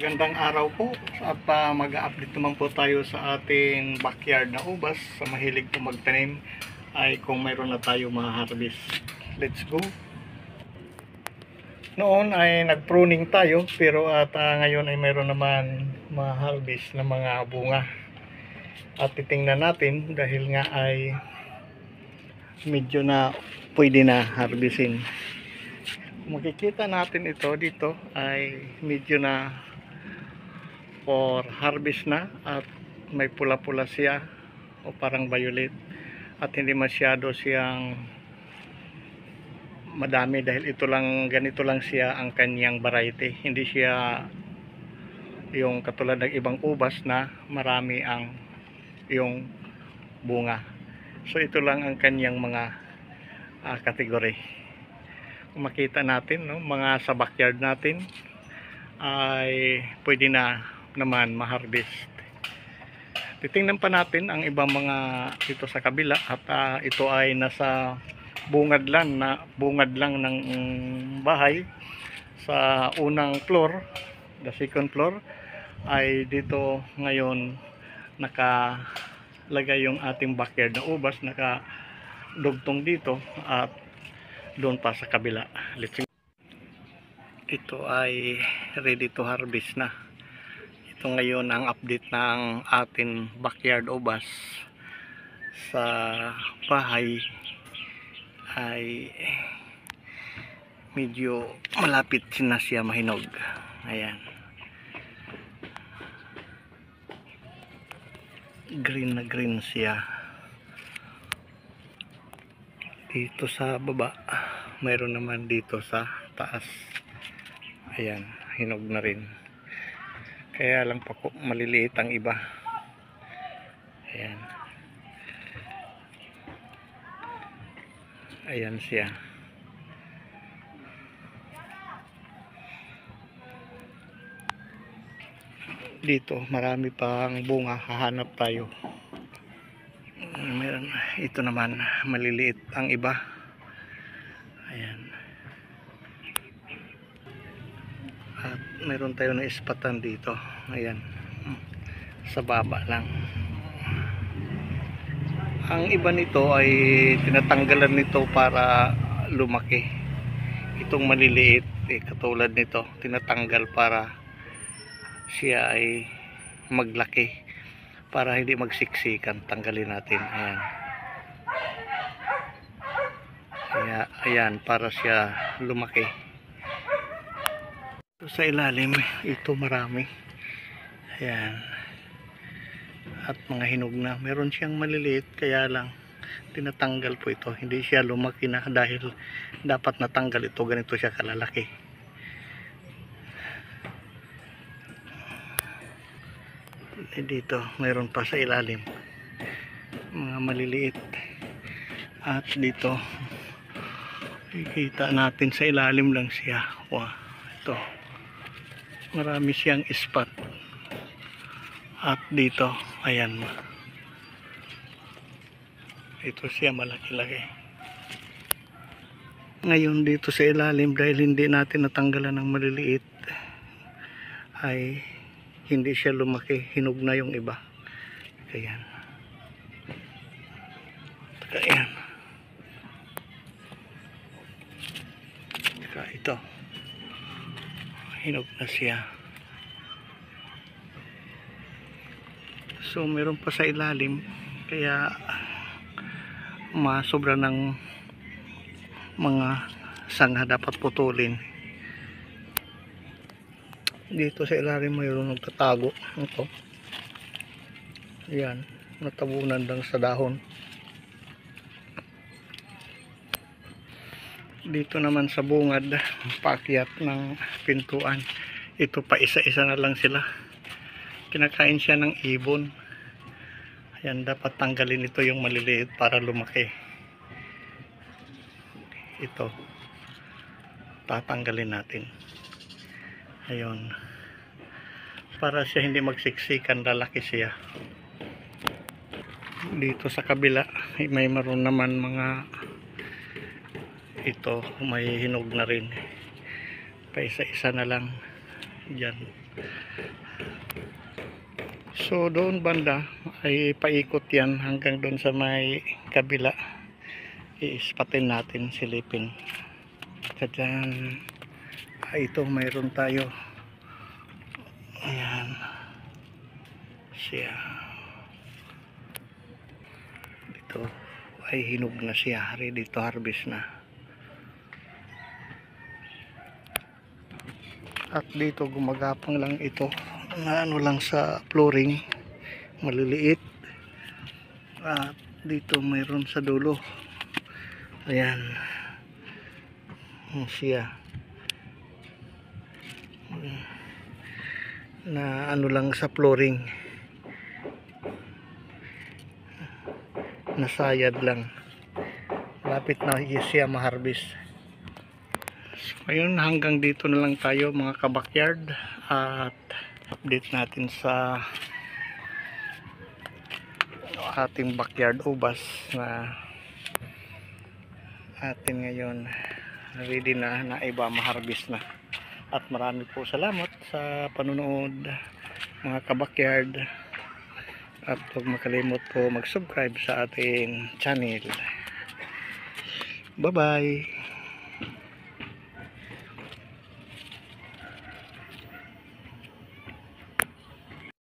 Magandang araw po at mag-a-update naman po tayo sa ating backyard na ubas. Sa mahilig po magtanim ay kung mayroon na tayo ma-harvest. Let's go! Noon ay nag-pruning tayo pero ngayon ay mayroon naman ma-harvest na mga bunga. At titingnan natin dahil nga ay medyo na pwede na harvestin. Makikita natin ito dito ay medyo na for harvest na at may pula-pula siya o parang violet at hindi masyado siyang madami dahil ito lang, ganito lang siya ang kanyang variety. Hindi siya yung katulad ng ibang ubas na marami ang yung bunga. So ito lang ang kanyang mga kategory. Kung makita natin, no, mga sa backyard natin ay pwede na naman ma-harvest. Titingnan pa natin ang ibang mga dito sa kabila at ito ay nasa bungad lang ng bahay sa unang floor. The second floor ay dito ngayon nakalagay yung ating backyard na ubas, nakadugtong dito at doon pa sa kabila. Ito ay ready to harvest na. Ito ngayon ang update ng ating backyard ubas. Sa bahay ay medyo malapit na siya mahinog. Ayan, green na green siya. Dito sa baba mayroon naman dito sa taas. Ayan, hinog na rin. Kaya lang pa maliliit ang iba. Ayan. Ayan siya. Dito marami pang bunga, hahanap tayo. Meron, ito naman maliliit ang iba. Ayan. At meron tayo na ispatan dito. Ayan, sa baba lang. Ang iba nito ay tinatanggalan nito para lumaki. Itong maliliit katulad nito, tinatanggal para siya ay maglaki, para hindi magsiksikan. Tanggalin natin. Ayan. Kaya ayan, para siya lumaki. Sa ilalim ito marami. Ayan. At mga hinog na. Meron siyang maliliit kaya lang tinatanggal po ito. Hindi siya lumaki na dahil dapat natanggal ito. Ganito siya kalalaki. Dito meron pa sa ilalim mga maliliit. At dito ikita natin sa ilalim lang siya. Wow, ito marami siyang spot. At dito ayan, ito siya malaki-laki. Ngayon dito sa ilalim, dahil hindi natin natanggalan ng maliliit, ay hindi siya lumaki, hinog na yung iba. Ayan. Ayan. Ito hinog na siya. So meron pa sa ilalim, kaya masobra ng mga sanga dapat putulin. Dito sa ilalim mayroon nagtatago. Ito. Ayan, natabunan lang sa dahon. Dito naman sa bungad, paakyat ng pintuan. Ito pa isa-isa na lang sila. Kinakain siya ng ibon. Ayan, dapat tanggalin ito yung maliliit para lumaki. Ito tatanggalin natin. Ayun, para siya hindi magsiksikan, lalaki siya. Dito sa kabila may maroon naman mga ito, may hinog na rin. Pa isa-isa na lang dyan. So doon banda ay paikot yan hanggang doon sa may kabila. Iispatin natin, silipin. At dyan, ito mayroon tayo. Ayan. Siya. Dito ay hinog na siya. Ready to harvest na. At dito gumagapang lang ito. Na ano lang sa flooring. Maliliit. At dito mayroon sa dulo. Ayan. Siya. Na ano lang sa flooring, nasayad lang, lapit na siya ma-harvest. So ayun, hanggang dito na lang tayo mga kabakyard, at update natin sa ating backyard ubas na atin ngayon ready na iba ma-harvest na. At marami po salamat sa panonood mga kabakyard, at huwag makalimot po mag-subscribe sa ating channel. Bye bye.